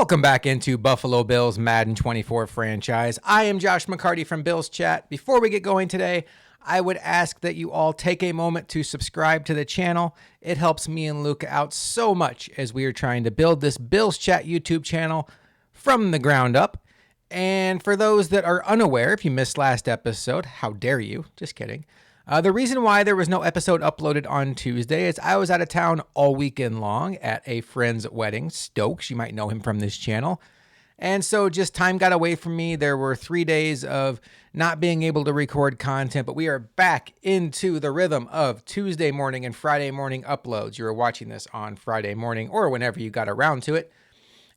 Welcome back into Buffalo Bills Madden 24 franchise. I am Josh McCarty from Bills Chat. Before we get going today, I would ask that you all take a moment to subscribe to the channel. It helps me and Luke out so much as we are trying to build this Bills Chat YouTube channel from the ground up. And for those that are unaware, if you missed last episode, how dare you? Just kidding. The reason why there was no episode uploaded on Tuesday is I was out of town all weekend long at a friend's wedding, Stokes. You might know him from this channel. And so just time got away from me. There were 3 days of not being able to record content, but we are back into the rhythm of Tuesday morning and Friday morning uploads. You were watching this on Friday morning or whenever you got around to it.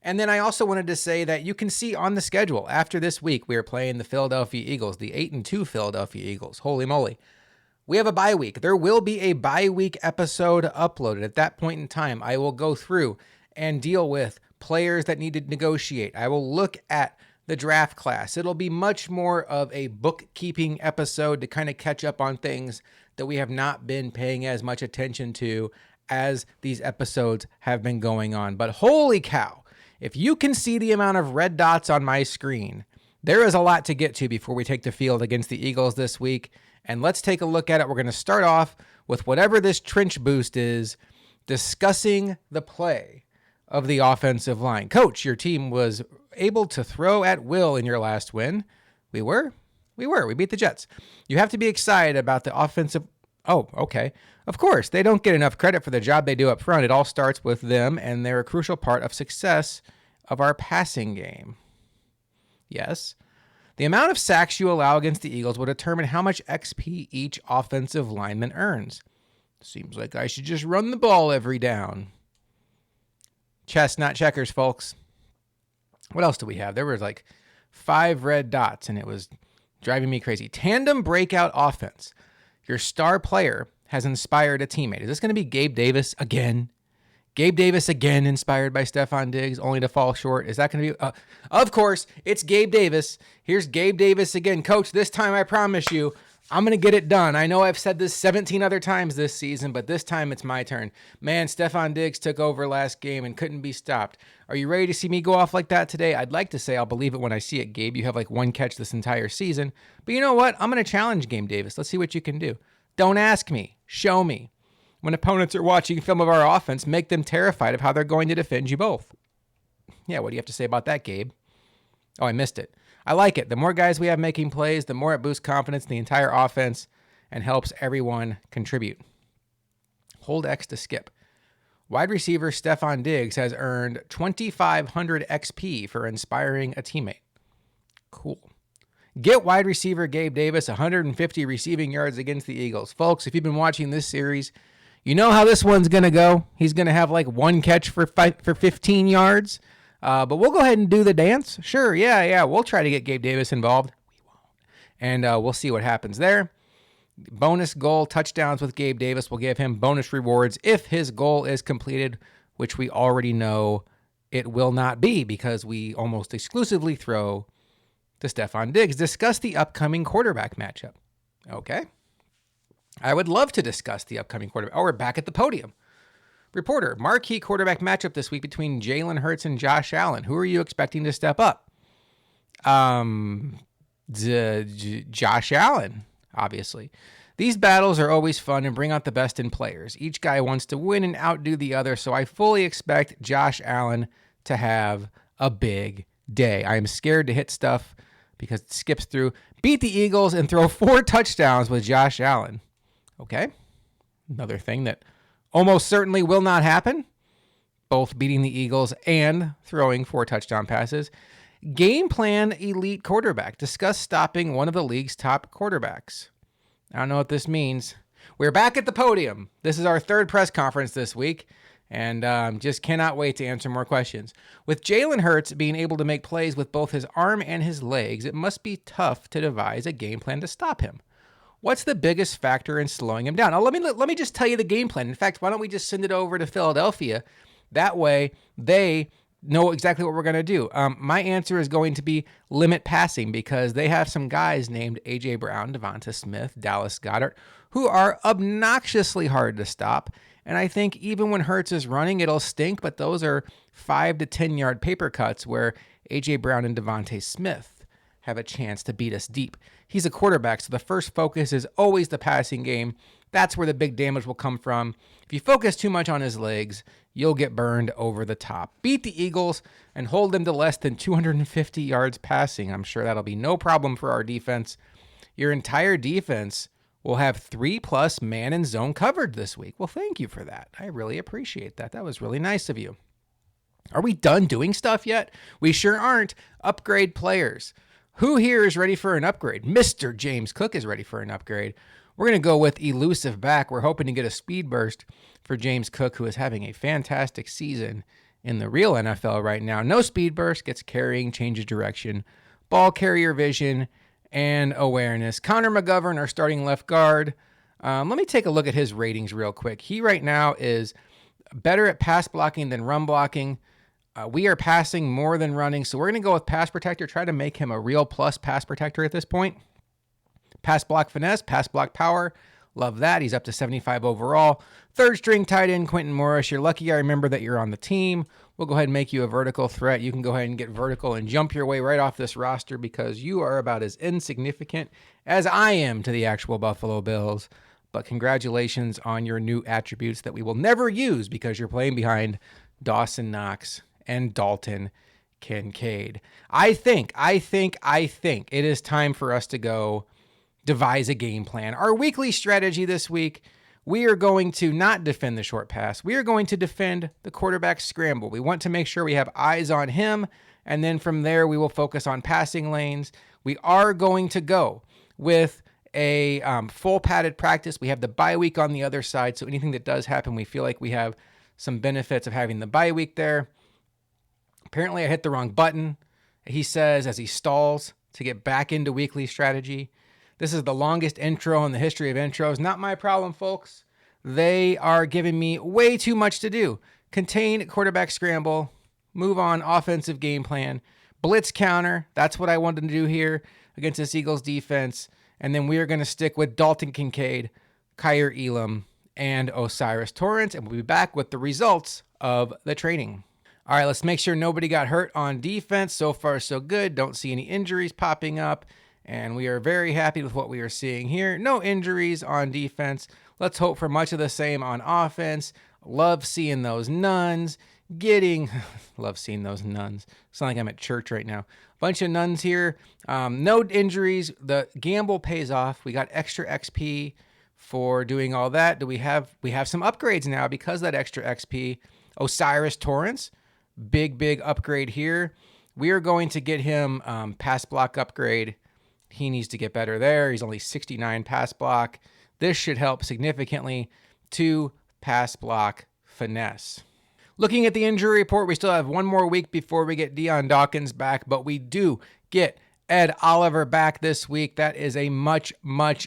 And then I also wanted to say that you can see on the schedule after this week, we are playing the Philadephia Eagles, the 8-2 Philadephia Eagles. Holy moly. We have a bye week. There will be a bye week episode uploaded. At that point in time, I will go through and deal with players that need to negotiate. I will look at the draft class. It'll be much more of a bookkeeping episode to kind of catch up on things that we have not been paying as much attention to as these episodes have been going on. But holy cow, if you can see the amount of red dots on my screen, there is a lot to get to before we take the field against the Eagles this week. And let's take a look at it. We're going to start off with whatever this trench boost is, discussing the play of the offensive line. Coach, your team was able to throw at will in your last win. We were. We beat the Jets. You have to be excited about the offensive. Oh, okay. Of course, they don't get enough credit for the job they do up front. It all starts with them, and they're a crucial part of success of our passing game. Yes. The amount of sacks you allow against the Eagles will determine how much XP each offensive lineman earns. Seems like I should just run the ball every down. Chess, not checkers, folks. What else do we have? There was like 5 red dots, and it was driving me crazy. Tandem breakout offense. Your star player has inspired a teammate. Is this going to be Gabe Davis again? Gabe Davis again, inspired by Stefon Diggs, only to fall short. Is that going to be? Of course, it's Gabe Davis. Here's Gabe Davis again. Coach, this time I promise you, I'm going to get it done. I know I've said this 17 other times this season, but this time it's my turn. Man, Stefon Diggs took over last game and couldn't be stopped. Are you ready to see me go off like that today? I'd like to say I'll believe it when I see it, Gabe. You have like 1 catch this entire season. But you know what? I'm going to challenge Gabe Davis. Let's see what you can do. Don't ask me. Show me. When opponents are watching film of our offense, make them terrified of how they're going to defend you both. Yeah, what do you have to say about that, Gabe? Oh, I missed it. I like it. The more guys we have making plays, the more it boosts confidence in the entire offense and helps everyone contribute. Hold X to skip. Wide receiver Stefon Diggs has earned 2,500 XP for inspiring a teammate. Cool. Get wide receiver Gabe Davis 150 receiving yards against the Eagles. Folks, if you've been watching this series, you know how this one's going to go. He's going to have like 1 catch for 15 yards. But we'll go ahead and do the dance. Sure, yeah. We'll try to get Gabe Davis involved. We won't. And we'll see what happens there. Bonus goal touchdowns with Gabe Davis will give him bonus rewards if his goal is completed, which we already know it will not be because we almost exclusively throw to Stefon Diggs. Discuss the upcoming quarterback matchup. Okay. I would love to discuss the upcoming quarterback. Oh, we're back at the podium. Reporter, marquee quarterback matchup this week between Jalen Hurts and Josh Allen. Who are you expecting to step up? Josh Allen, obviously. These battles are always fun and bring out the best in players. Each guy wants to win and outdo the other, so I fully expect Josh Allen to have a big day. I am scared to hit stuff because it skips through. Beat the Eagles and throw 4 touchdowns with Josh Allen. Okay. Another thing that almost certainly will not happen. Both beating the Eagles and throwing 4 touchdown passes. Game plan elite quarterback. Discuss stopping one of the league's top quarterbacks. I don't know what this means. We're back at the podium. This is our 3rd press conference this week. And just cannot wait to answer more questions. With Jalen Hurts being able to make plays with both his arm and his legs, it must be tough to devise a game plan to stop him. What's the biggest factor in slowing him down? Let me just tell you the game plan. In fact, why don't we just send it over to Philadelphia? That way, they know exactly what we're going to do. My answer is going to be limit passing because they have some guys named A.J. Brown, Devonta Smith, Dallas Goedert, who are obnoxiously hard to stop. And I think even when Hurts is running, it'll stink, but those are 5 to 10 yard paper cuts where A.J. Brown and Devontae Smith have a chance to beat us deep. He's a quarterback, so the first focus is always the passing game. That's where the big damage will come from. If you focus too much on his legs, you'll get burned over the top. Beat the Eagles and hold them to less than 250 yards passing. I'm sure that'll be no problem for our defense. Your entire defense will have 3+ man and zone covered this week. Well, thank you for that. I really appreciate that. That was really nice of you. Are we done doing stuff yet? We sure aren't. Upgrade players. Who here is ready for an upgrade? Mr. James Cook is ready for an upgrade. We're going to go with elusive back. We're hoping to get a speed burst for James Cook, who is having a fantastic season in the real NFL right now. No speed burst, gets carrying, changes direction, ball carrier vision, and awareness. Connor McGovern, our starting left guard. Let me take a look at his ratings real quick. He right now is better at pass blocking than run blocking. We are passing more than running, so we're going to go with pass protector, try to make him a real plus pass protector at this point. Pass block finesse, pass block power. Love that. He's up to 75 overall. Third string tight end, Quentin Morris. You're lucky I remember that you're on the team. We'll go ahead and make you a vertical threat. You can go ahead and get vertical and jump your way right off this roster because you are about as insignificant as I am to the actual Buffalo Bills. But congratulations on your new attributes that we will never use because you're playing behind Dawson Knox and Dalton Kincaid. I think it is time for us to go devise a game plan. Our weekly strategy this week, we are going to not defend the short pass. We are going to defend the quarterback scramble. We want to make sure we have eyes on him, and then from there we will focus on passing lanes. We are going to go with a full padded practice. We have the bye week on the other side, so anything that does happen, we feel like we have some benefits of having the bye week there. Apparently I hit the wrong button, he says as he stalls to get back into weekly strategy. This is the longest intro in the history of intros. Not my problem, folks. They are giving me way too much to do. Contain quarterback scramble, move on offensive game plan, blitz counter. That's what I wanted to do here against this Eagles defense. And then we are going to stick with Dalton Kincaid, Kyer Elam, and Osiris Torrance. And we'll be back with the results of the training. All right, let's make sure nobody got hurt on defense. So far, so good. Don't see any injuries popping up. And we are very happy with what we are seeing here. No injuries on defense. Let's hope for much of the same on offense. Love seeing those nuns. Love seeing those nuns. Sound like I'm at church right now. Bunch of nuns here. No injuries. The gamble pays off. We got extra XP for doing all that. We have some upgrades now because of that extra XP. Osiris Torrance. Big upgrade here. We are going to get him pass block upgrade. He needs to get better there. He's only 69 pass block. This should help significantly to pass block finesse. Looking at the injury report, we still have one more week before we get Deion Dawkins back, but we do get Ed Oliver back this week. That is a much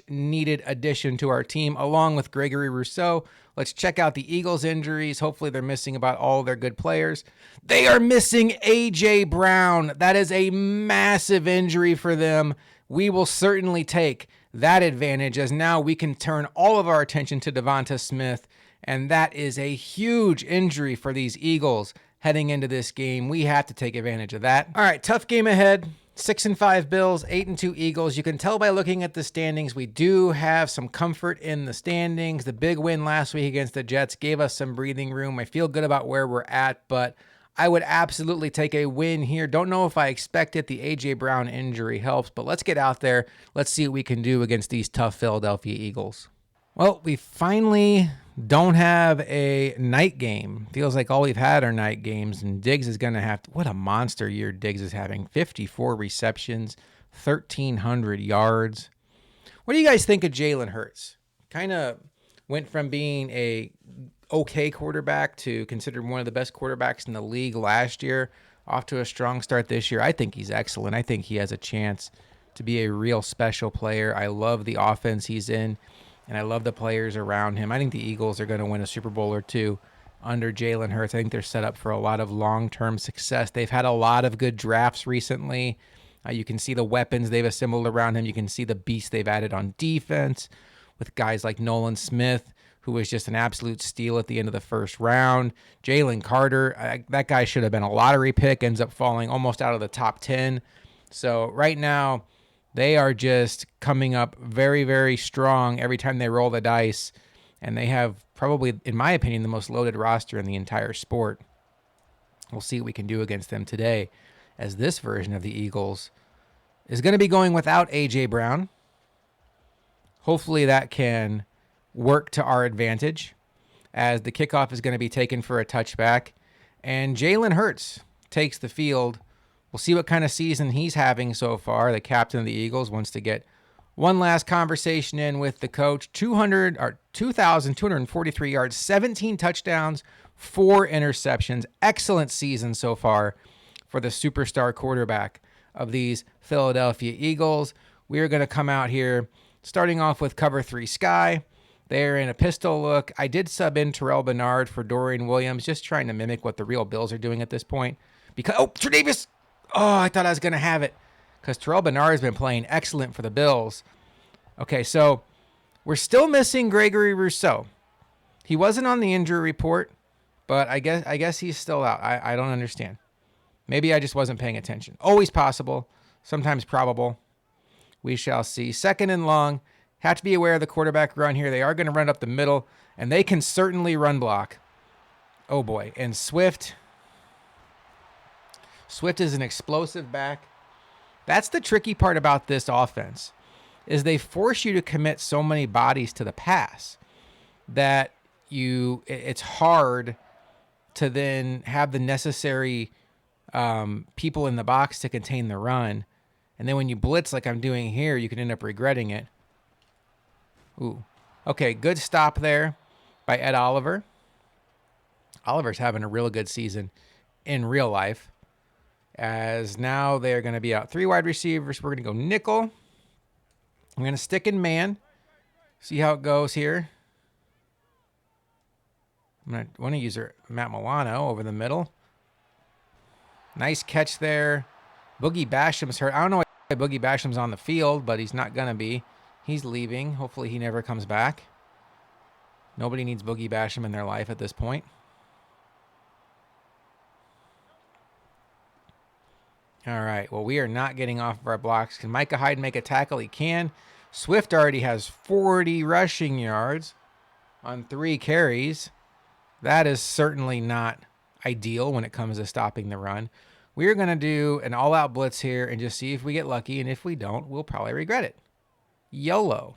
needed addition to our team, along with Gregory Rousseau. Let's check out the Eagles' injuries. Hopefully they're missing about all their good players. They are missing A.J. Brown. That is a massive injury for them. We will certainly take that advantage as now we can turn all of our attention to Devonta Smith, and that is a huge injury for these Eagles heading into this game. We have to take advantage of that. All right, tough game ahead. 6-5 Bills, 8-2 Eagles. You can tell by looking at the standings, we do have some comfort in the standings. The big win last week against the Jets gave us some breathing room. I feel good about where we're at, but I would absolutely take a win here. Don't know if I expect it. The A.J. Brown injury helps, but let's get out there. Let's see what we can do against these tough Philadelphia Eagles. Well, we finally don't have a night game. Feels like all we've had are night games, and Diggs is going to have to, what a monster year Diggs is having. 54 receptions, 1,300 yards. What do you guys think of Jalen Hurts? Kind of went from being a okay quarterback to considered one of the best quarterbacks in the league last year, off to a strong start this year. I think he's excellent. I think he has a chance to be a real special player. I love the offense he's in, and I love the players around him. I think the Eagles are going to win a Super Bowl or two under Jalen Hurts. I think they're set up for a lot of long-term success. They've had a lot of good drafts recently. You can see the weapons they've assembled around him. You can see the beast they've added on defense with guys like Nolan Smith, who was just an absolute steal at the end of the first round. Jalen Carter, that guy should have been a lottery pick, ends up falling almost out of the top 10. So right now, they are just coming up very, very strong every time they roll the dice. And they have probably, in my opinion, the most loaded roster in the entire sport. We'll see what we can do against them today, as this version of the Eagles is going to be going without A.J. Brown. Hopefully that can work to our advantage, as the kickoff is going to be taken for a touchback. And Jalen Hurts takes the field. We'll see what kind of season he's having so far. The captain of the Eagles wants to get one last conversation in with the coach. 2,243 yards, 17 touchdowns, 4 interceptions. Excellent season so far for the superstar quarterback of these Philadephia Eagles. We are going to come out here starting off with cover 3 Sky. They're in a pistol look. I did sub in Terrell Bernard for Dorian Williams, just trying to mimic what the real Bills are doing at this point. Because, Tre'Davious! Oh, I thought I was going to have it, because Terrell Bernard has been playing excellent for the Bills. Okay, so we're still missing Gregory Rousseau. He wasn't on the injury report, but I guess he's still out. I don't understand. Maybe I just wasn't paying attention. Always possible, sometimes probable. We shall see. Second and long. Have to be aware of the quarterback run here. They are going to run up the middle, and they can certainly run block. Oh, boy. And Swift is an explosive back. That's the tricky part about this offense, is they force you to commit so many bodies to the pass that it's hard to then have the necessary people in the box to contain the run. And then when you blitz like I'm doing here, you can end up regretting it. Ooh. Okay, good stop there by Ed Oliver. Oliver's having a real good season in real life, as now they're going to be out 3 wide receivers. We're going to go nickel. I'm going to stick in man. See how it goes here. I'm going to want to use Matt Milano over the middle. Nice catch there. Boogie Basham's hurt. I don't know why Boogie Basham's on the field, but he's not going to be. He's leaving. Hopefully he never comes back. Nobody needs Boogie Basham in their life at this point. All right. Well, we are not getting off of our blocks. Can Micah Hyde make a tackle? He can. Swift already has 40 rushing yards on 3 carries. That is certainly not ideal when it comes to stopping the run. We are going to do an all-out blitz here and just see if we get lucky, and if we don't, we'll probably regret it. YOLO.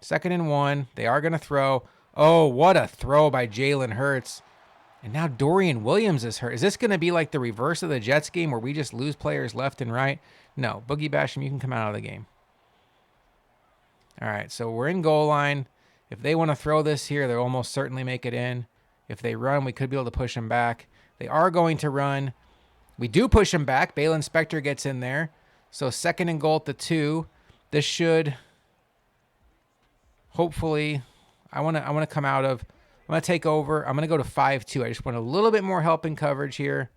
2nd and 1. They are going to throw. Oh, what a throw by Jalen Hurts. And now Dorian Williams is hurt. Is this going to be like the reverse of the Jets game where we just lose players left and right? No. Boogie Basham, you can come out of the game. All right, so we're in goal line. If they want to throw this here, they'll almost certainly make it in. If they run, we could be able to push them back. They are going to run. We do push them back. Balin Spector gets in there. So 2nd and goal at the 2. This should hopefully, I want to come out of. I'm going to take over. I'm going to go to 5-2. I just want a little bit more help in coverage here.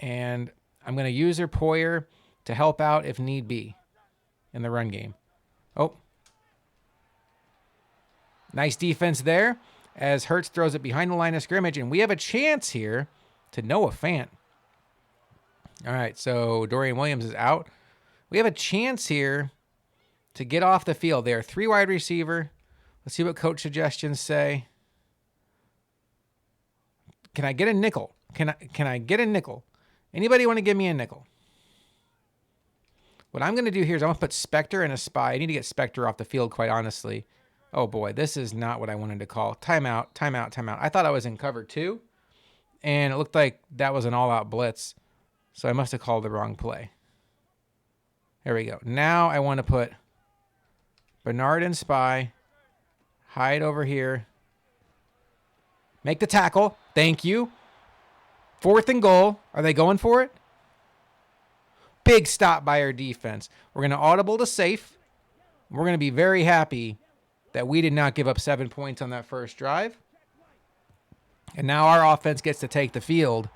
And I'm going to use their Poyer to help out if need be in the run game. Oh. Nice defense there as Hurts throws it behind the line of scrimmage. And we have a chance here to Noah Fant. All right, so Dorian Williams is out. We have a chance here to get off the field. They are 3 wide receiver. Let's see what coach suggestions say. Can I get a nickel? Can I get a nickel? Anybody want to give me a nickel? What I'm going to do here is I'm going to put Spector and a spy. I need to get Spector off the field, quite honestly. Oh, boy, this is not what I wanted to call. Timeout, timeout, timeout. I thought I was in cover 2, and it looked like that was an all-out blitz, so I must have called the wrong play. There we go. Now I want to put Bernard and spy. Hyde over here. Make the tackle. Thank you. 4th and goal. Are they going for it? Big stop by our defense. We're going to audible to safe. We're going to be very happy that we did not give up 7 points on that first drive. And now our offense gets to take the field.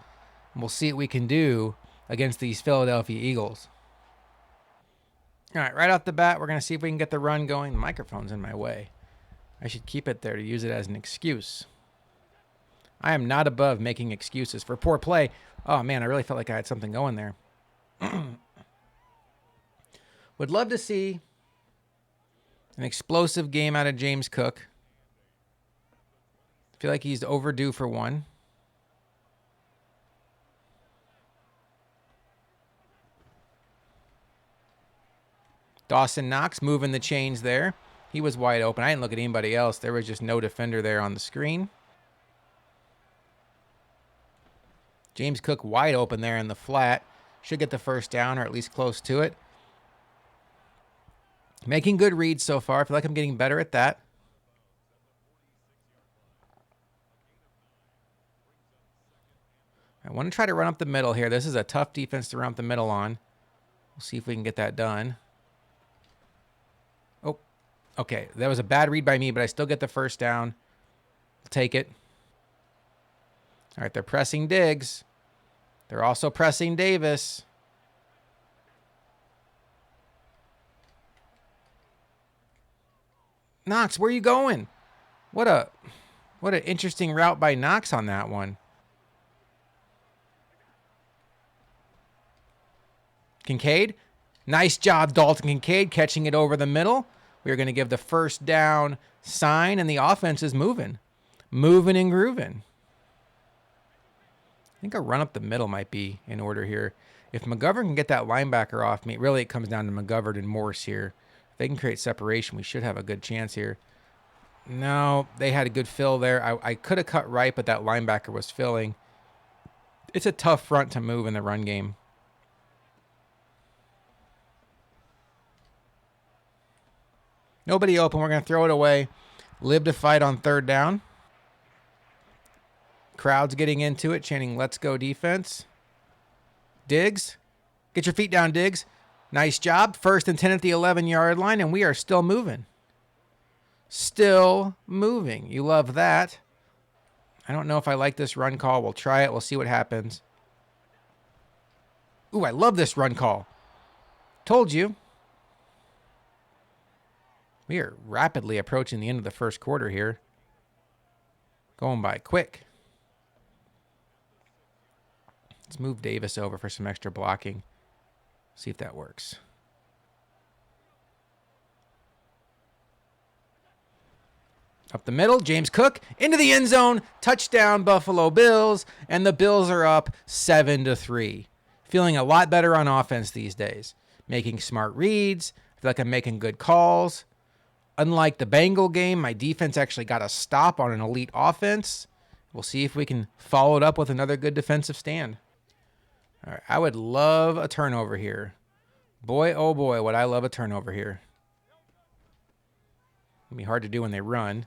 And we'll see what we can do against these Philadephia Eagles. All right, right off the bat, we're going to see if we can get the run going. The microphone's in my way. I should keep it there to use it as an excuse. I am not above making excuses for poor play. Oh, man, I really felt like I had something going there. Would love to see an explosive game out of James Cook. I feel like he's overdue for one. Dawson Knox moving the chains there. He was wide open. I didn't look at anybody else. There was just no defender there on the screen. James Cook wide open there in the flat. Should get the first down or at least close to it. Making good reads so far. I feel like I'm getting better at that. I want to try to run up the middle here. This is a tough defense to run up the middle on. We'll see if we can get that done. Oh, okay. That was a bad read by me, but I still get the first down. I'll take it. All right, they're pressing Diggs. They're also pressing Davis. Knox, where are you going? What an interesting route by Knox on that one. Kincaid. Nice job, Dalton Kincaid, catching it over the middle. We're going to give the first down sign, and the offense is moving. Moving and grooving. I think a run up the middle might be in order here. If McGovern can get that linebacker off me, really it comes down to McGovern and Morse here. If they can create separation, we should have a good chance here. No, they had a good fill there. I could have cut right, but that linebacker was filling. It's a tough front to move in the run game. Nobody open. We're going to throw it away. Live to fight on third down. Crowd's getting into it, chanting, "Let's go defense." Diggs. Get your feet down, Diggs. Nice job. 1st and 10 at the 11-yard line, and we are still moving. Still moving. You love that. I don't know if I like this run call. We'll try it. We'll see what happens. Ooh, I love this run call. Told you. We are rapidly approaching the end of the first quarter here. Going by quick. Let's move Davis over for some extra blocking. See if that works. Up the middle, James Cook into the end zone. Touchdown, Buffalo Bills. And the Bills are up 7-3. Feeling a lot better on offense these days. Making smart reads. I feel like I'm making good calls. Unlike the Bengal game, my defense actually got a stop on an elite offense. We'll see if we can follow it up with another good defensive stand. All right, I would love a turnover here. Boy, oh boy, would I love a turnover here. It'll be hard to do when they run.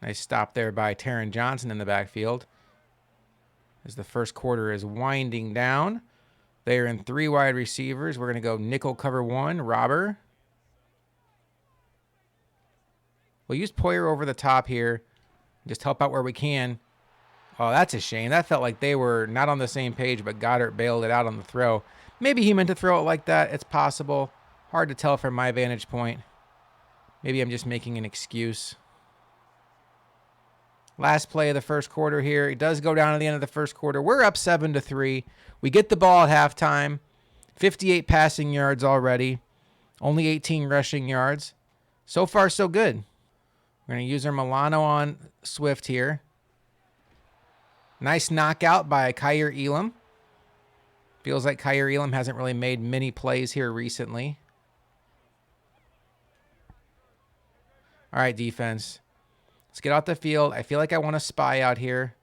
Nice stop there by Taron Johnson in the backfield. As the first quarter is winding down. They are in 3 wide receivers. We're going to go nickel cover 1, robber. We'll use Poyer over the top here. Just help out where we can. Oh, that's a shame. That felt like they were not on the same page, but Goddard bailed it out on the throw. Maybe he meant to throw it like that. It's possible. Hard to tell from my vantage point. Maybe I'm just making an excuse. Last play of the first quarter here. It does go down at the end of the first quarter. We're up 7-3. We get the ball at halftime. 58 passing yards already. Only 18 rushing yards. So far, so good. We're going to use our Milano on Swift here. Nice knockout by Kyer Elam. Feels like Kyer Elam hasn't really made many plays here recently. All right, defense. Let's get out the field. I feel like I want to spy out here.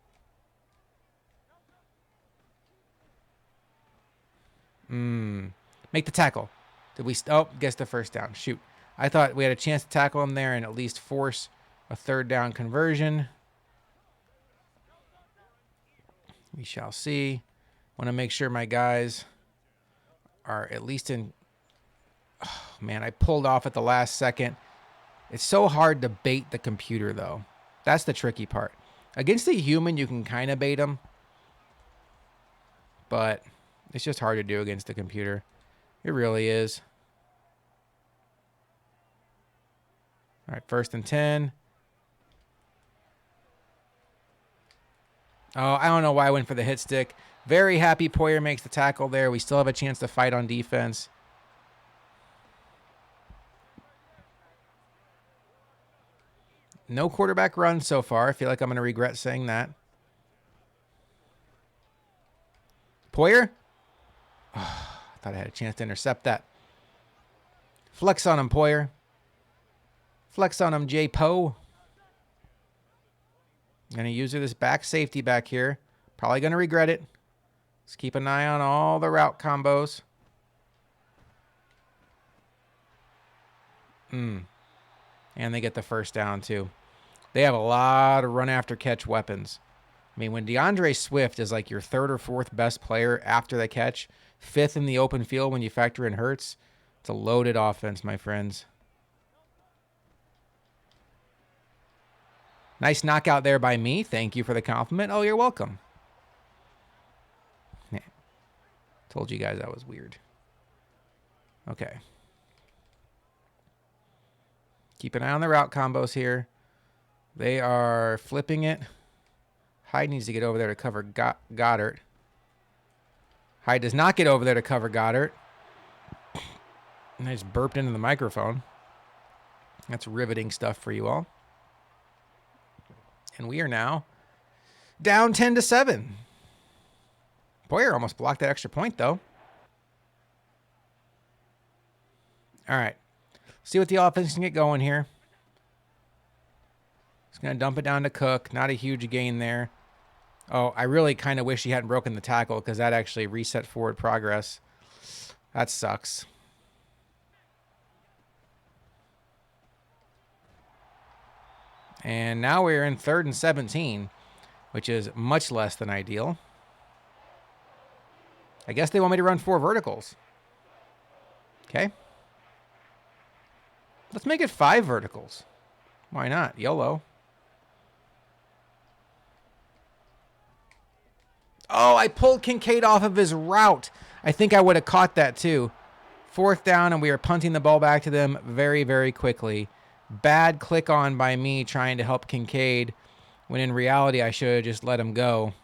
Make the tackle. Did we? Guess the first down. Shoot. I thought we had a chance to tackle him there and at least force a third down conversion. We shall see. Want to make sure my guys are at least in. Oh, man, I pulled off at the last second. It's so hard to bait the computer, though. That's the tricky part. Against a human, you can kind of bait them. But it's just hard to do against the computer. It really is. All right, 1st and 10. Oh, I don't know why I went for the hit stick. Very happy Poyer makes the tackle there. We still have a chance to fight on defense. No quarterback run so far. I feel like I'm going to regret saying that. Poyer? Oh, I thought I had a chance to intercept that. Flex on him, Poyer. Flex on him, J. Poe. Going to use this back safety back here. Probably going to regret it. Let's keep an eye on all the route combos. And they get the first down, too. They have a lot of run-after-catch weapons. I mean, when DeAndre Swift is like your 3rd or 4th best player after the catch, 5th in the open field when you factor in Hurts, it's a loaded offense, my friends. Nice knockout there by me. Thank you for the compliment. Oh, you're welcome. Yeah. Told you guys that was weird. Okay. Keep an eye on the route combos here. They are flipping it. Hyde needs to get over there to cover Goddard. Hyde does not get over there to cover Goddard. And I just burped into the microphone. That's riveting stuff for you all. And we are now down 10-7. Poyer almost blocked that extra point, though. All right. See what the offense can get going here. He's going to dump it down to Cook. Not a huge gain there. Oh, I really kind of wish he hadn't broken the tackle because that actually reset forward progress. That sucks. And now we're in 3rd and 17, which is much less than ideal. I guess they want me to run 4 verticals. Okay. Let's make it 5 verticals. Why not? YOLO. Oh, I pulled Kincaid off of his route. I think I would have caught that too. 4th down, and we are punting the ball back to them very, very quickly. Bad click on by me trying to help Kincaid, when in reality I should have just let him go.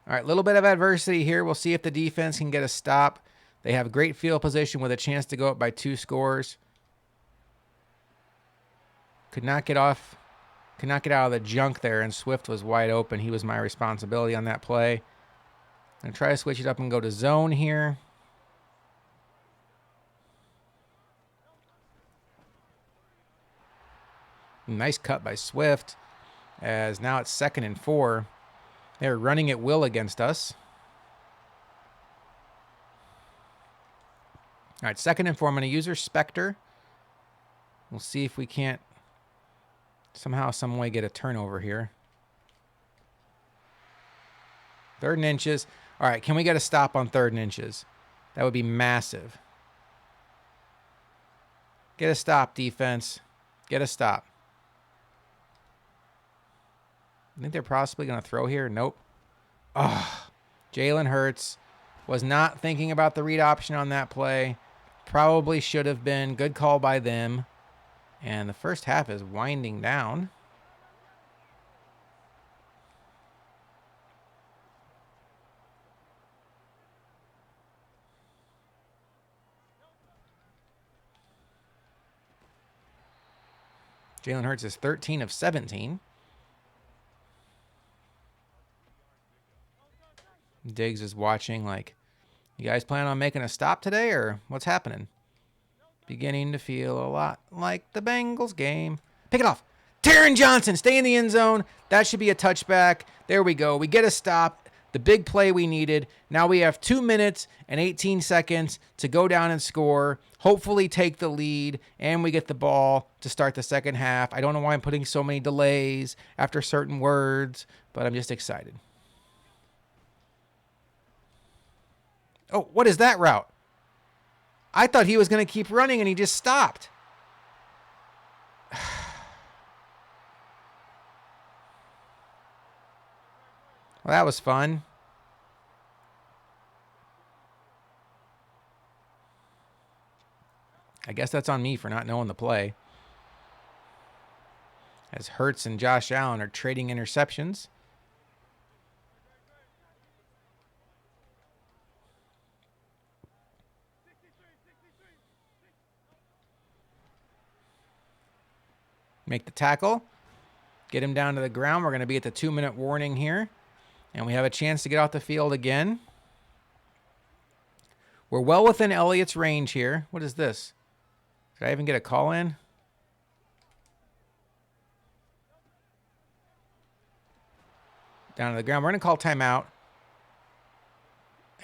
All right, a little bit of adversity here. We'll see if the defense can get a stop. They have great field position with a chance to go up by 2 scores. Could not get out of the junk there, and Swift was wide open. He was my responsibility on that play. I'm going to try to switch it up and go to zone here. Nice cut by Swift, as now it's 2nd and 4. They're running at will against us. All right, 2nd and 4. I'm going to use her Spectre. We'll see if we can't somehow, some way get a turnover here. 3rd and inches. All right, can we get a stop on 3rd and inches? That would be massive. Get a stop, defense. Get a stop. I think they're possibly going to throw here. Nope. Oh, Jalen Hurts was not thinking about the read option on that play. Probably should have been. Good call by them. And the first half is winding down. Jalen Hurts is 13 of 17. Diggs is watching like, you guys plan on making a stop today or what's happening? Beginning to feel a lot like the Bengals game. Pick it off. Taron Johnson, stay in the end zone. That should be a touchback. There we go. We get a stop. The big play we needed. Now we have 2 minutes and 18 seconds to go down and score. Hopefully take the lead, and we get the ball to start the second half. I don't know why I'm putting so many delays after certain words, but I'm just excited. Oh, what is that route? I thought he was going to keep running, and he just stopped. Well, that was fun. I guess that's on me for not knowing the play. As Hurts and Josh Allen are trading interceptions. Make the tackle. Get him down to the ground. We're going to be at the 2-minute warning here. And we have a chance to get off the field again. We're well within Elliott's range here. What is this? Did I even get a call in? Down to the ground. We're going to call timeout.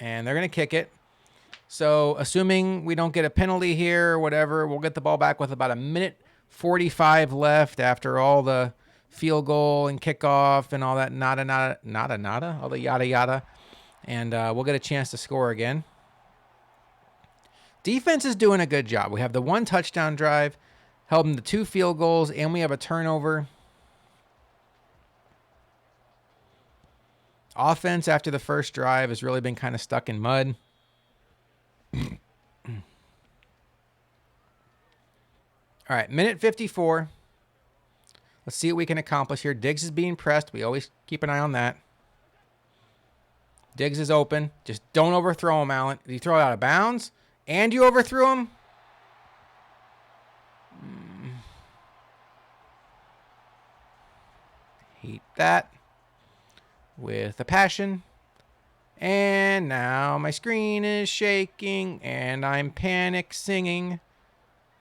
And they're going to kick it. So assuming we don't get a penalty here or whatever, we'll get the ball back with about 1:45 left after all the field goal and kickoff and all that nada, all the yada yada. And we'll get a chance to score again. Defense is doing a good job. We have the 1 touchdown drive, held them to 2 field goals, and we have a turnover. Offense after the first drive has really been kind of stuck in mud. All right, 1:54. Let's see what we can accomplish here. Diggs is being pressed. We always keep an eye on that. Diggs is open. Just don't overthrow him, Allen. Did you throw it out of bounds? And you overthrew him? Hate that. With a passion. And now my screen is shaking and I'm panic singing.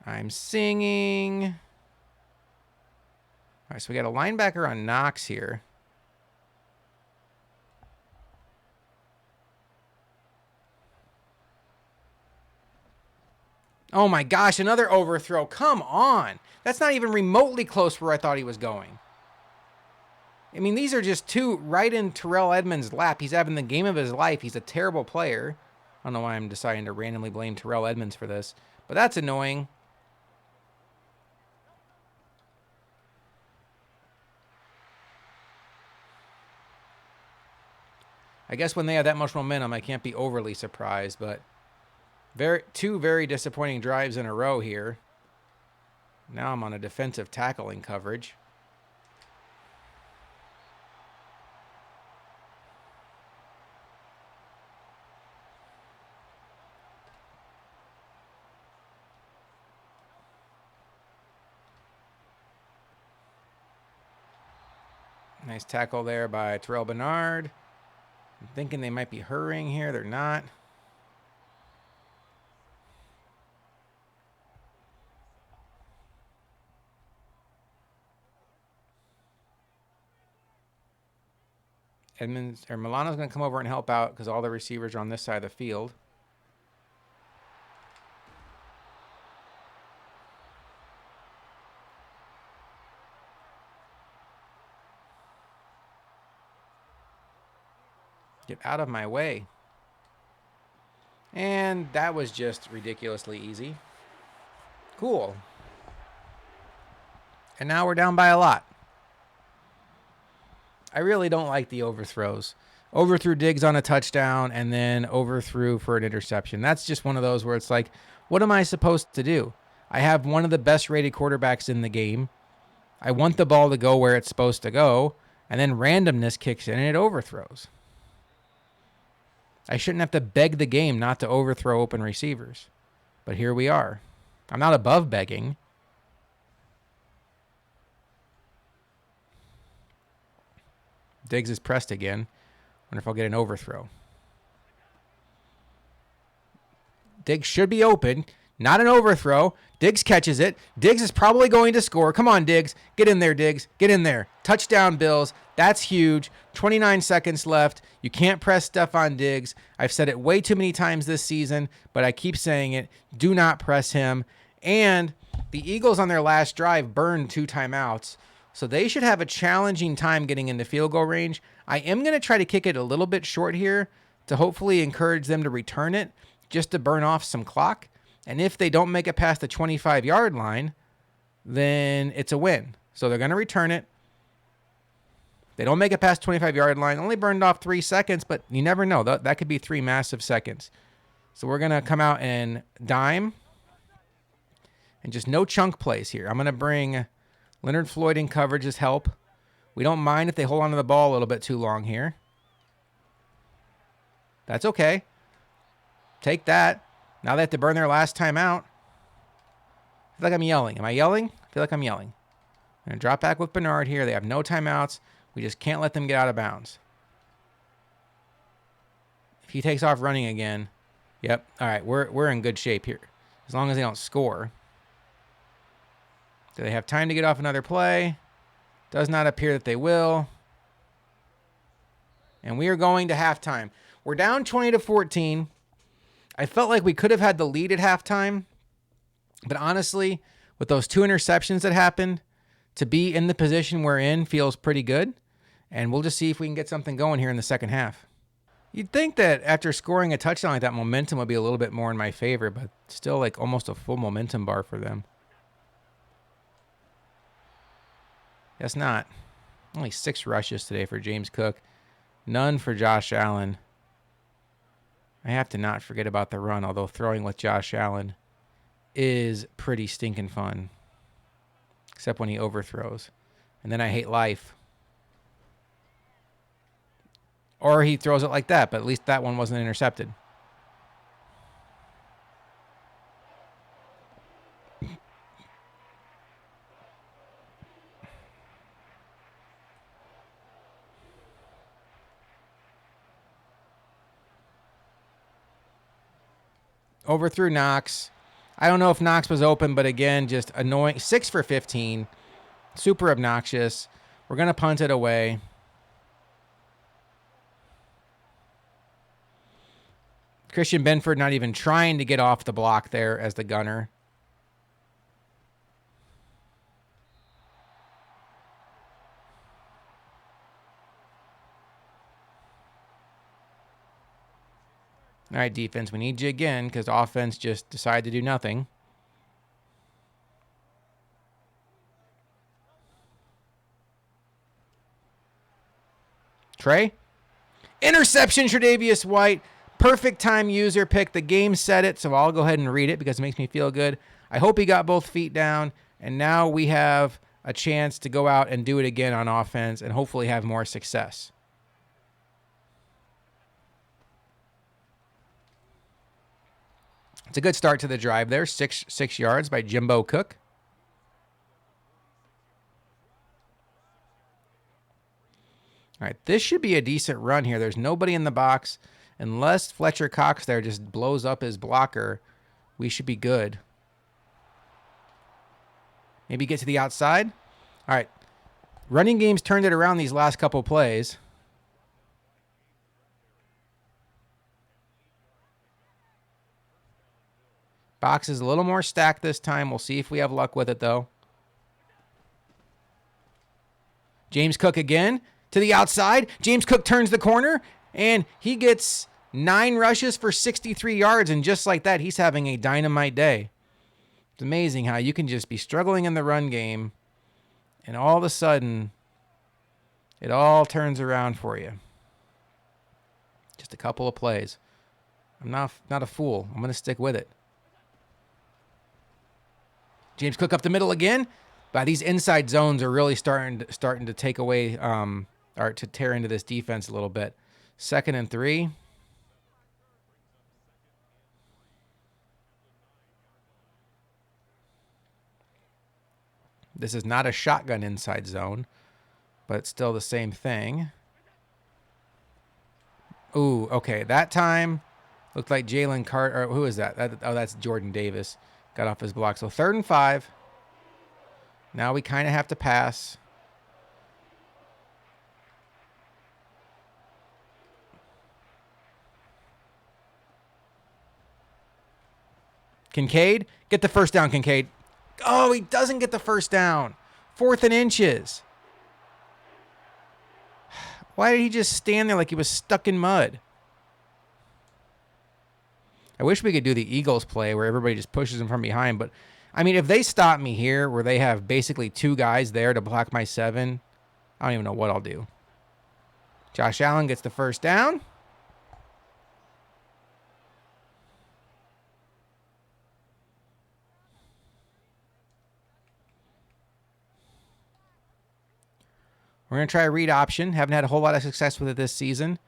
I'm singing. All right, so we got a linebacker on Knox here. Oh my gosh, another overthrow. Come on. That's not even remotely close where I thought he was going. I mean, these are just 2 right in Terrell Edmonds' lap. He's having the game of his life. He's a terrible player. I don't know why I'm deciding to randomly blame Terrell Edmonds for this, but that's annoying. I guess when they have that much momentum, I can't be overly surprised, but 2 very disappointing drives in a row here. Now I'm on a defensive tackling coverage. Nice tackle there by Terrell Bernard. I'm thinking they might be hurrying here. They're not. Milano's going to come over and help out because all the receivers are on this side of the field. Get out of my way. And that was just ridiculously easy. Cool. And now we're down by a lot. I really don't like the overthrows. Overthrew Diggs on a touchdown and then overthrew for an interception. That's just one of those where it's like, what am I supposed to do? I have one of the best rated quarterbacks in the game. I want the ball to go where it's supposed to go, and then randomness kicks in and it overthrows. I shouldn't have to beg the game not to overthrow open receivers. But here we are. I'm not above begging. Diggs is pressed again. Wonder if I'll get an overthrow. Diggs should be open. Not an overthrow. Diggs catches it. Diggs is probably going to score. Come on, Diggs. Get in there, Diggs. Get in there. Touchdown, Bills. That's huge. 29 seconds left. You can't press Stephon Diggs. I've said it way too many times this season, but I keep saying it. Do not press him. And the Eagles on their last drive burned 2 timeouts, so they should have a challenging time getting into field goal range. I am going to try to kick it a little bit short here to hopefully encourage them to return it just to burn off some clock. And if they don't make it past the 25-yard line, then it's a win. So they're going to return it. They don't make it past 25-yard line. Only burned off 3 seconds, but you never know. That could be 3 massive seconds. So we're going to come out and dime. And just no chunk plays here. I'm going to bring Leonard Floyd in coverage as help. We don't mind if they hold on to the ball a little bit too long here. That's okay. Take that. Now they have to burn their last time out. I feel like I'm yelling. Am I yelling? I feel like I'm yelling. I'm going to drop back with Bernard here. They have no timeouts. We just can't let them get out of bounds. If he takes off running again, yep. All right, we're in good shape here. As long as they don't score. Do they have time to get off another play? Does not appear that they will. And we are going to halftime. We're down 20-14. I felt like we could have had the lead at halftime. But honestly, with those 2 interceptions that happened, to be in the position we're in feels pretty good. And we'll just see if we can get something going here in the second half. You'd think that after scoring a touchdown like that, momentum would be a little bit more in my favor, but still like almost a full momentum bar for them. Guess not. Only 6 rushes today for James Cook. None for Josh Allen. I have to not forget about the run, although throwing with Josh Allen is pretty stinking fun. Except when he overthrows. And then I hate life. Or he throws it like that, but at least that one wasn't intercepted. Overthrew Knox. I don't know if Knox was open, but again, just annoying. 6 for 15. Super obnoxious. We're going to punt it away. Christian Benford not even trying to get off the block there as the gunner. All right, defense, we need you again because offense just decided to do nothing. Trey? Interception, Tre'Davious White. Perfect time user pick. The game said it, so I'll go ahead and read it because it makes me feel good. I hope he got both feet down, and now we have a chance to go out and do it again on offense and hopefully have more success. It's a good start to the drive there. Six yards by Jimbo Cook. All right, this should be a decent run here. There's nobody in the box. Unless Fletcher Cox there just blows up his blocker, we should be good. Maybe get to the outside. All right. Running game's turned it around these last couple plays. Box is a little more stacked this time. We'll see if we have luck with it, though. James Cook again to the outside. James Cook turns the corner, and he gets 9 rushes for 63 yards, and just like that, he's having a dynamite day. It's amazing how you can just be struggling in the run game, and all of a sudden, it all turns around for you. Just a couple of plays. I'm not a fool. I'm going to stick with it. James Cook up the middle again. But these inside zones are really starting to take away, or to tear into this defense a little bit. 2nd and 3. This is not a shotgun inside zone, but it's still the same thing. Ooh, okay. That time looked like Jalen Carter. Who is that? That's Jordan Davis. Got off his block. So 3rd and 5. Now we kind of have to pass. Kincaid, get the first down, Kincaid. Oh, he doesn't get the first down. 4th and inches. Why did he just stand there like he was stuck in mud? I wish we could do the Eagles play where everybody just pushes him from behind. But, I mean, if they stop me here where they have basically 2 guys there to block my 7, I don't even know what I'll do. Josh Allen gets the first down. We're going to try a read option. Haven't had a whole lot of success with it this season.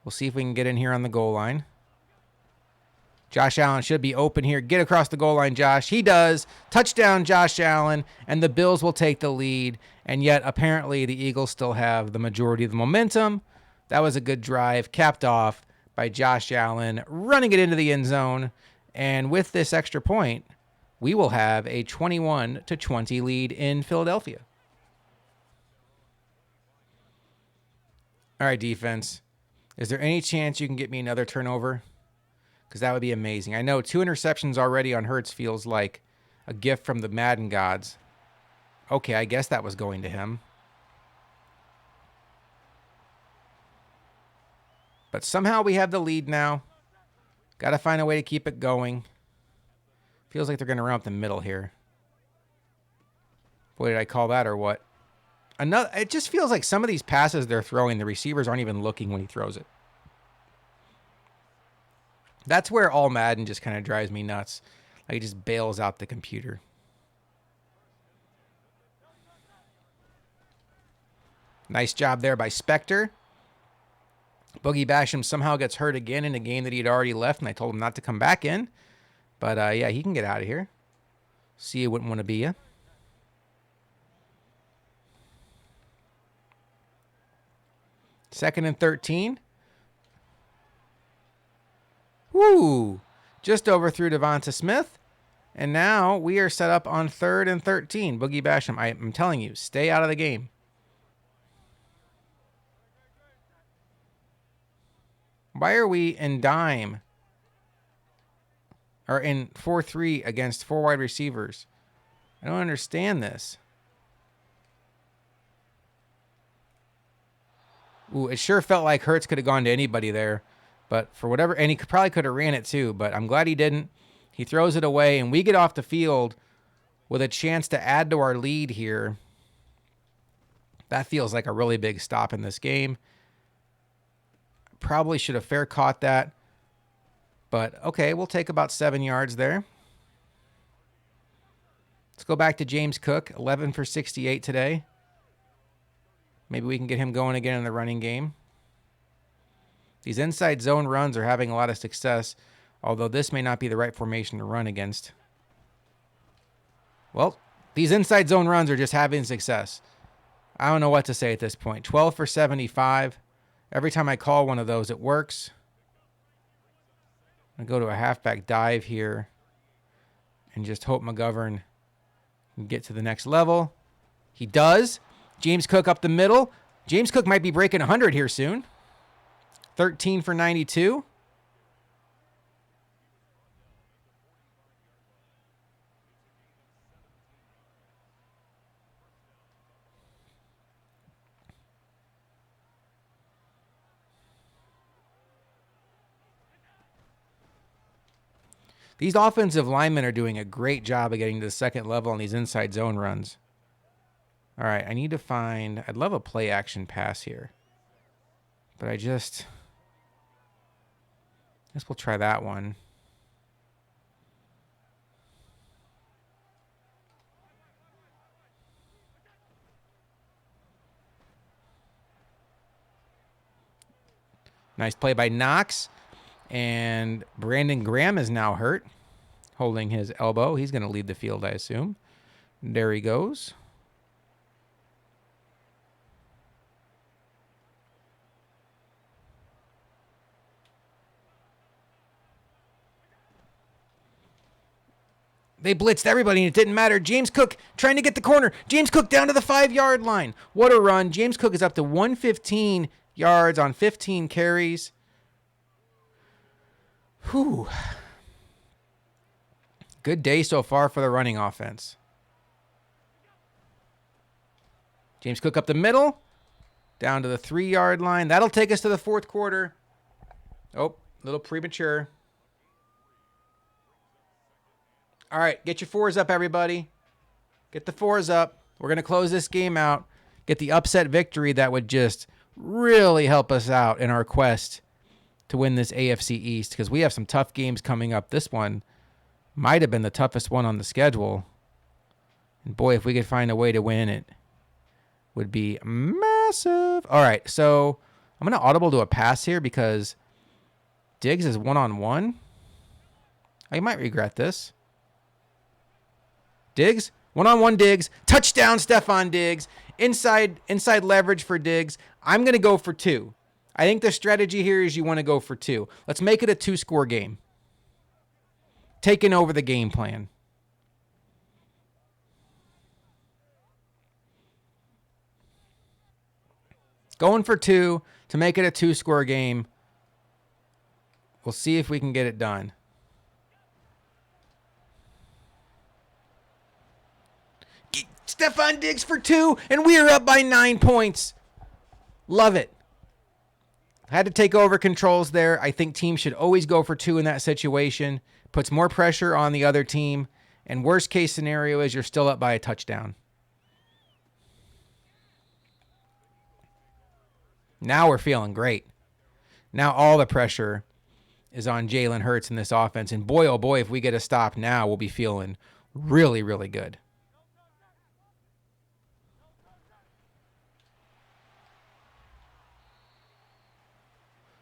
We'll see if we can get in here on the goal line. Josh Allen should be open here. Get across the goal line, Josh. He does. Touchdown, Josh Allen. And the Bills will take the lead. And yet, apparently, the Eagles still have the majority of the momentum. That was a good drive, capped off by Josh Allen, running it into the end zone. And with this extra point, we will have a 21-20 lead in Philadelphia. All right, defense. Is there any chance you can get me another turnover? Because that would be amazing. I know 2 interceptions already on Hurts feels like a gift from the Madden gods. Okay, I guess that was going to him. But somehow we have the lead now. Got to find a way to keep it going. Feels like they're going to run up the middle here. Boy, did I call that or what? It just feels like some of these passes they're throwing, the receivers aren't even looking when he throws it. That's where all Madden just kind of drives me nuts. Like it just bails out the computer. Nice job there by Spectre. Boogie Basham somehow gets hurt again in a game that he had already left, and I told him not to come back in. But, yeah, he can get out of here. See, you wouldn't want to be you. Second and 13. Woo! Just overthrew Devonta Smith. And now we are set up on 3rd and 13. Boogie Basham, I'm telling you, stay out of the game. Why are we in dime? Or in 4-3 against 4 wide receivers? I don't understand this. Ooh, it sure felt like Hurts could have gone to anybody there. But for whatever, and he probably could have ran it too, but I'm glad he didn't. He throws it away, and we get off the field with a chance to add to our lead here. That feels like a really big stop in this game. Probably should have fair caught that. But, okay, we'll take about 7 yards there. Let's go back to James Cook, 11 for 68 today. Maybe we can get him going again in the running game. These inside zone runs are having a lot of success, although this may not be the right formation to run against. Well, these inside zone runs are just having success. I don't know what to say at this point. 12 for 75. Every time I call one of those, it works. I'm going to go to a halfback dive here and just hope McGovern can get to the next level. He does. James Cook up the middle. James Cook might be breaking 100 here soon. 13 for 92. These offensive linemen are doing a great job of getting to the second level on these inside zone runs. All right, I need to find... I'd love a play action pass here. But I guess we'll try that one. Nice play by Knox. And Brandon Graham is now hurt, holding his elbow. He's going to lead the field, I assume. There he goes. They blitzed everybody, and it didn't matter. James Cook trying to get the corner. James Cook down to the 5-yard line. What a run. James Cook is up to 115 yards on 15 carries. Whew. Good day so far for the running offense. James Cook up the middle. Down to the 3-yard line. That'll take us to the fourth quarter. Oh, a little premature. All right, get your 4s up, everybody. Get the 4s up. We're going to close this game out. Get the upset victory that would just really help us out in our quest to win this AFC East, because we have some tough games coming up. This one might have been the toughest one on the schedule. And boy, if we could find a way to win it, would be massive. Massive. All right, so I'm going to audible to a pass here because Diggs is one-on-one. I might regret this. Diggs, one-on-one Diggs. Touchdown, Stephon Diggs. Inside leverage for Diggs. I'm going to go for 2. I think the strategy here is you want to go for 2. Let's make it a 2-score game. Taking over the game plan. Going for 2 to make it a 2-score game. We'll see if we can get it done. Stephon Diggs for 2, and we are up by 9 points. Love it. Had to take over controls there. I think teams should always go for 2 in that situation. Puts more pressure on the other team. And worst case scenario is you're still up by a touchdown. Now we're feeling great. Now all the pressure is on Jalen Hurts in this offense. And boy, oh boy, if we get a stop now, we'll be feeling really, really good.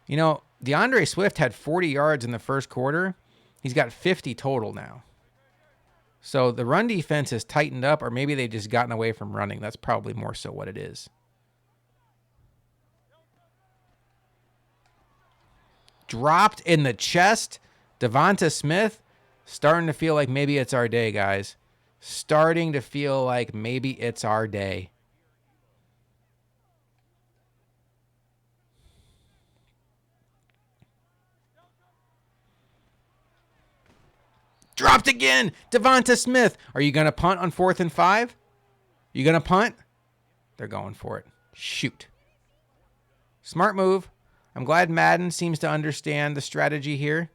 You know, DeAndre Swift had 40 yards in the first quarter. He's got 50 total now. So the run defense has tightened up, or maybe they've just gotten away from running. That's probably more so what it is. Dropped in the chest. Devonta Smith, starting to feel like maybe it's our day, guys. Starting to feel like maybe it's our day. Dropped again. Devonta Smith. Are you going to punt on 4th and 5? You going to punt? They're going for it. Shoot. Smart move. I'm glad Madden seems to understand the strategy here.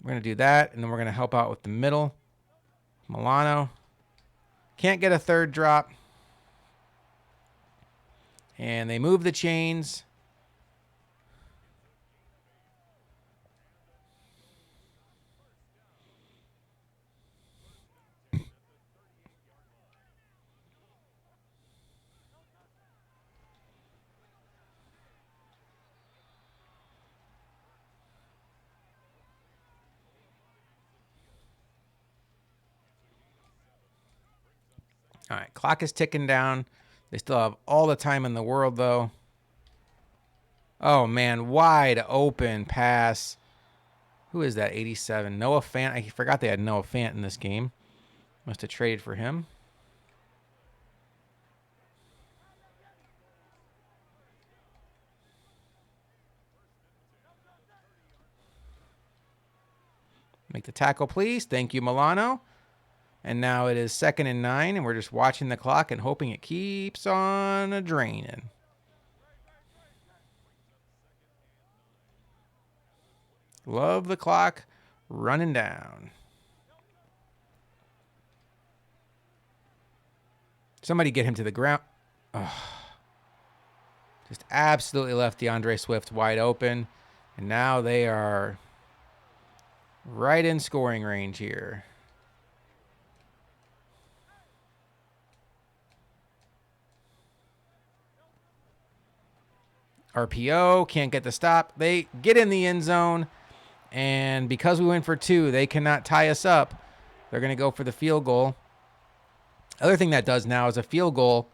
We're going to do that, and then we're going to help out with the middle. Milano. Can't get a third drop. And they move the chains. All right, clock is ticking down. They still have all the time in the world, though. Oh, man, wide open pass. Who is that, 87? Noah Fant. I forgot they had Noah Fant in this game. Must have traded for him. Make the tackle, please. Thank you, Milano. And now it is 2nd and 9, and we're just watching the clock and hoping it keeps on draining. Love the clock running down. Somebody get him to the ground. Oh. Just absolutely left DeAndre Swift wide open. And now they are right in scoring range here. RPO, can't get the stop. They get in the end zone, and because we went for 2, they cannot tie us up. They're going to go for the field goal. Other thing that does now is a field goal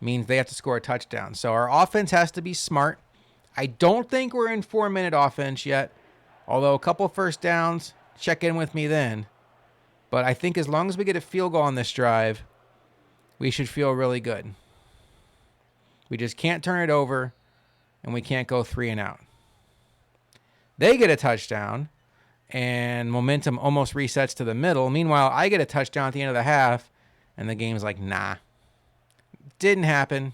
means they have to score a touchdown. So our offense has to be smart. I don't think we're in 4-minute offense yet, although a couple first downs, check in with me then. But I think as long as we get a field goal on this drive, we should feel really good. We just can't turn it over, and we can't go 3 and out. They get a touchdown, and momentum almost resets to the middle. Meanwhile, I get a touchdown at the end of the half, and the game's like, nah. Didn't happen.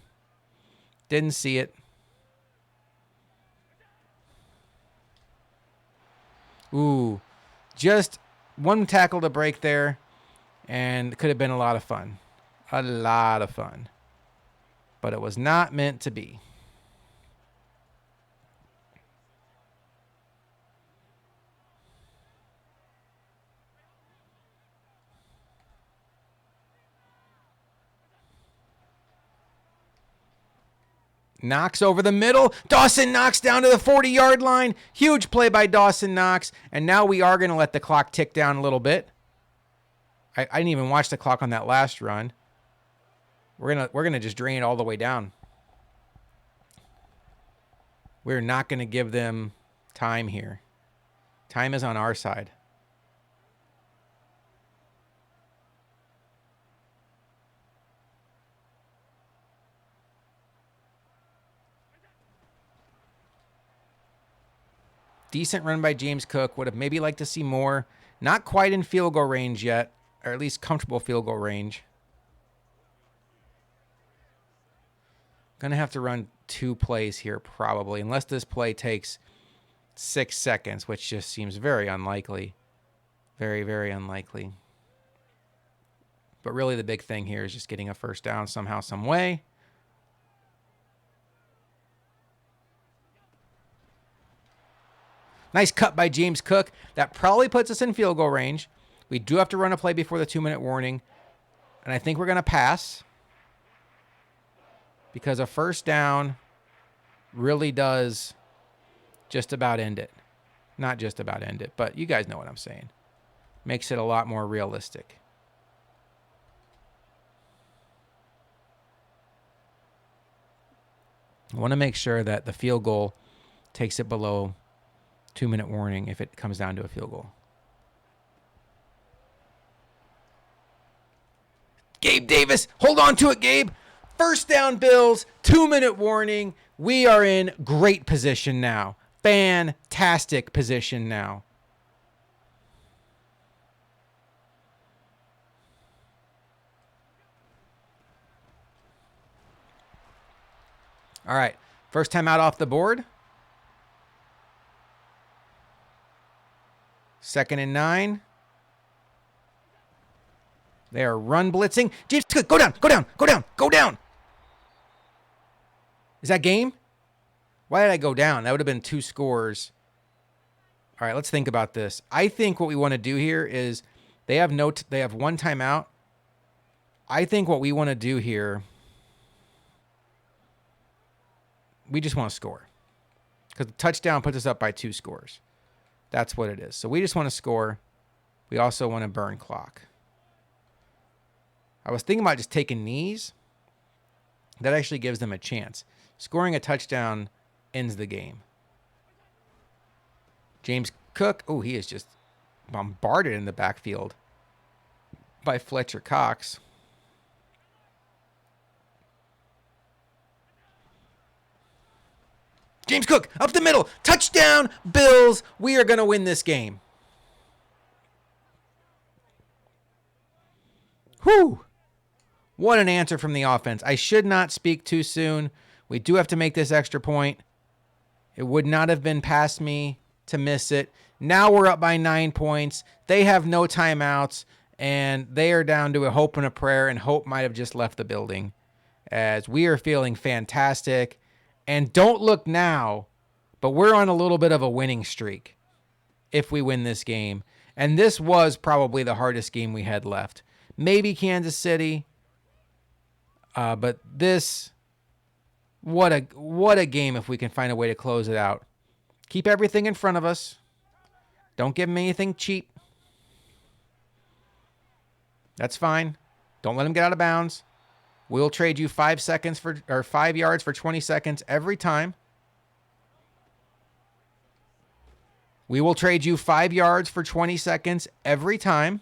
Didn't see it. Ooh, just one tackle to break there, and it could have been a lot of fun. A lot of fun. But it was not meant to be. Knox over the middle. Dawson Knox down to the 40-yard line. Huge play by Dawson Knox. And now we are going to let the clock tick down a little bit. I didn't even watch the clock on that last run. We're gonna just drain it all the way down. We're not going to give them time here. Time is on our side. Decent run by James Cook. Would have maybe liked to see more. Not quite in field goal range yet, or at least comfortable field goal range. Going to have to run 2 plays here probably, unless this play takes 6 seconds, which just seems very unlikely. Very, very unlikely. But really the big thing here is just getting a first down somehow, some way. Nice cut by James Cook. That probably puts us in field goal range. We do have to run a play before the 2-minute warning. And I think we're going to pass. Because a first down really does just about end it. Not just about end it, but you guys know what I'm saying. Makes it a lot more realistic. I want to make sure that the field goal takes it below 2-minute warning if it comes down to a field goal. Gabe Davis, hold on to it, Gabe. First down, Bills, 2-minute warning. We are in great position now. Fantastic position now. All right, first time out off the board. 2nd and 9. They are run blitzing. James, go down, go down, go down, go down. Is that game? Why did I go down? That would have been 2 scores. All right, let's think about this. I think what we want to do here is they have 1 timeout. I think what we want to do here, we just want to score. Because the touchdown puts us up by 2 scores. That's what it is. So we just want to score. We also want to burn clock. I was thinking about just taking knees. That actually gives them a chance. Scoring a touchdown ends the game. James Cook, oh, he is just bombarded in the backfield by Fletcher Cox. James Cook, up the middle. Touchdown, Bills. We are going to win this game. Whew. What an answer from the offense. I should not speak too soon. We do have to make this extra point. It would not have been past me to miss it. Now we're up by 9 points. They have no timeouts, and they are down to a hope and a prayer, and hope might have just left the building as we are feeling fantastic. And don't look now, but we're on a little bit of a winning streak if we win this game. And this was probably the hardest game we had left. Maybe Kansas City, but this, what a game if we can find a way to close it out. Keep everything in front of us. Don't give them anything cheap. That's fine. Don't let them get out of bounds. We'll trade you 5 yards for 20 seconds every time. We will trade you 5 yards for 20 seconds every time.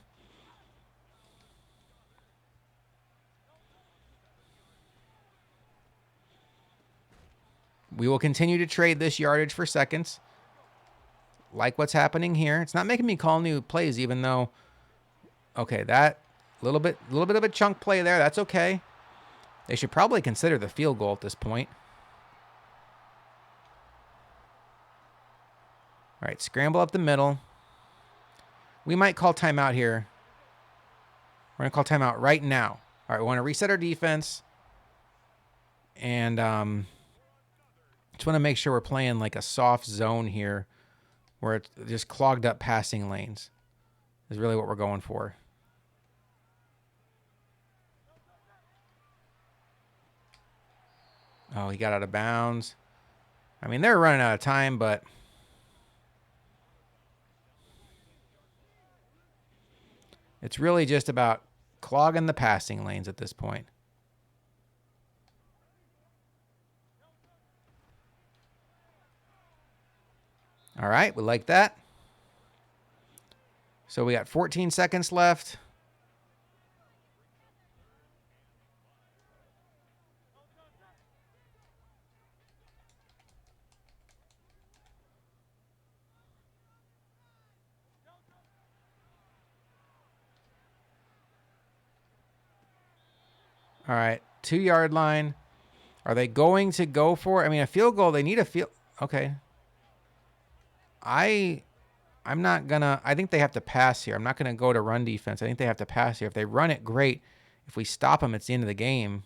We will continue to trade this yardage for seconds. Like what's happening here. It's not making me call new plays, even though, okay, that little bit of a chunk play there. That's okay. They should probably consider the field goal at this point. All right, scramble up the middle. We might call timeout here. We're going to call timeout right now. All right, we want to reset our defense. And just want to make sure we're playing like a soft zone here where it's just clogged up passing lanes is really what we're going for. Oh, he got out of bounds. I mean, they're running out of time, but it's really just about clogging the passing lanes at this point. All right, we like that. So we got 14 seconds left. All right, 2-yard line. Are they going to go for it? I mean, a field goal, they need a field. Okay. I'm not going to, I think they have to pass here. I'm not going to go to run defense. I think they have to pass here. If they run it, great. If we stop them, it's the end of the game.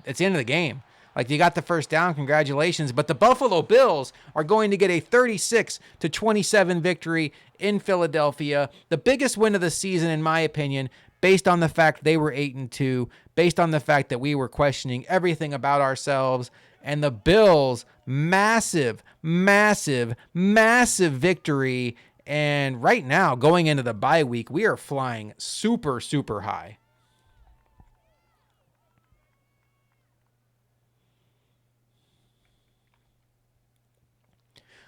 It's the end of the game. Like, you got the first down, congratulations. But the Buffalo Bills are going to get a 36-27 victory in Philadelphia. The biggest win of the season, in my opinion, based on the fact they were 8-2, based on the fact that we were questioning everything about ourselves. And the Bills, massive, massive, massive victory. And right now, going into the bye week, we are flying super, super high.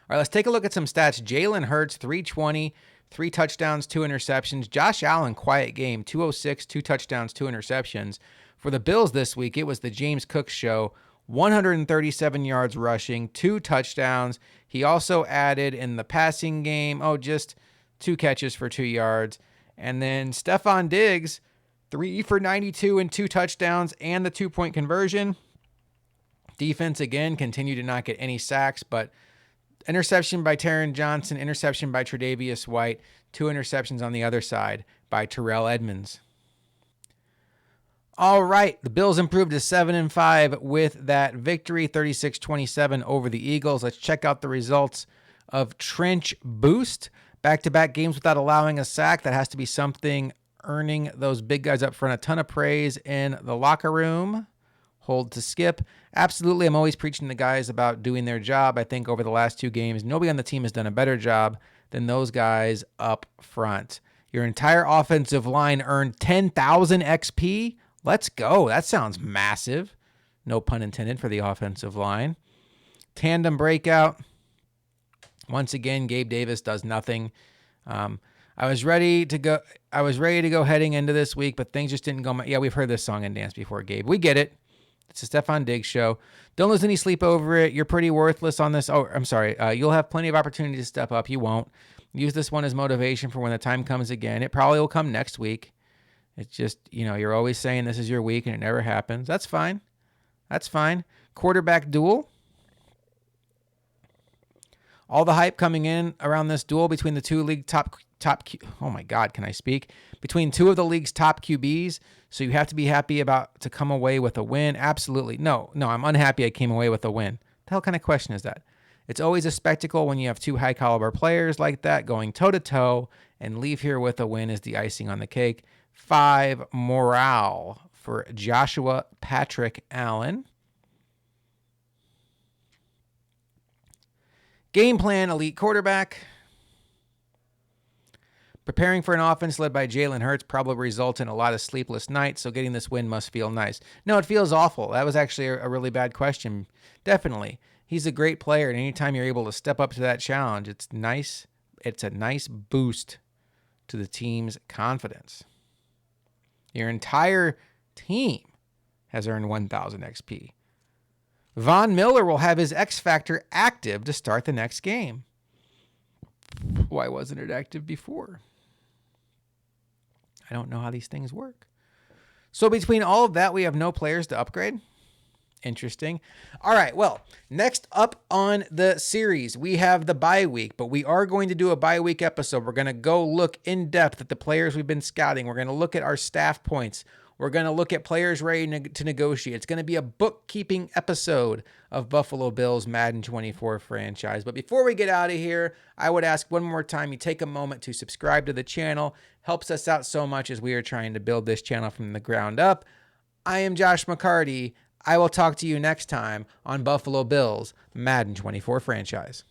All right, let's take a look at some stats. Jalen Hurts, 320, 3 touchdowns, 2 interceptions. Josh Allen, quiet game, 206, 2 touchdowns, 2 interceptions. For the Bills this week, it was the James Cook show, 137 yards rushing, 2 touchdowns. He also added in the passing game, just 2 catches for 2 yards. And then Stephon Diggs, 3 for 92 and 2 touchdowns and the 2-point conversion. Defense, again, continued to not get any sacks, but interception by Taron Johnson, interception by Tre'Davious White, 2 interceptions on the other side by Terrell Edmonds. All right, the Bills improved to 7-5 with that victory, 36-27 over the Eagles. Let's check out the results of Trench Boost. Back-to-back games without allowing a sack. That has to be something earning those big guys up front a ton of praise in the locker room. Hold to skip. Absolutely, I'm always preaching to guys about doing their job. I think over the last 2 games, nobody on the team has done a better job than those guys up front. Your entire offensive line earned 10,000 XP. Let's go. That sounds massive. No pun intended for the offensive line. Tandem breakout. Once again, Gabe Davis does nothing. I was ready to go heading into this week, but things just didn't go. Yeah, we've heard this song and dance before, Gabe. We get it. It's a Stephon Diggs show. Don't lose any sleep over it. You're pretty worthless on this. Oh, I'm sorry. You'll have plenty of opportunity to step up. You won't. Use this one as motivation for when the time comes again. It probably will come next week. It's just, you're always saying this is your week and it never happens. That's fine. That's fine. Quarterback duel. All the hype coming in around this duel between the two league top oh my God, can I speak? Between 2 of the league's top QBs. So you have to be happy about to come away with a win. Absolutely. No, I'm unhappy I came away with a win. The hell kind of question is that? It's always a spectacle when you have 2 high caliber players like that going toe to toe, and leave here with a win is the icing on the cake. 5 morale for Joshua Patrick Allen. Game plan, elite quarterback. Preparing for an offense led by Jalen Hurts probably results in a lot of sleepless nights, so getting this win must feel nice. No, it feels awful. That was actually a really bad question. Definitely. He's a great player, and anytime you're able to step up to that challenge, it's nice. It's a nice boost to the team's confidence. Your entire team has earned 1,000 XP. Von Miller will have his X Factor active to start the next game. Why wasn't it active before? I don't know how these things work. So between all of that, we have no players to upgrade. Interesting. All right. Well, next up on the series, we have the bye week, but we are going to do a bye week episode. We're going to go look in depth at the players we've been scouting. We're going to look at our staff points. We're going to look at players ready to negotiate. It's going to be a bookkeeping episode of Buffalo Bills Madden 24 franchise. But before we get out of here, I would ask one more time you take a moment to subscribe to the channel. Helps us out so much as we are trying to build this channel from the ground up. I am Josh McCarty. I will talk to you next time on Buffalo Bills Madden 24 franchise.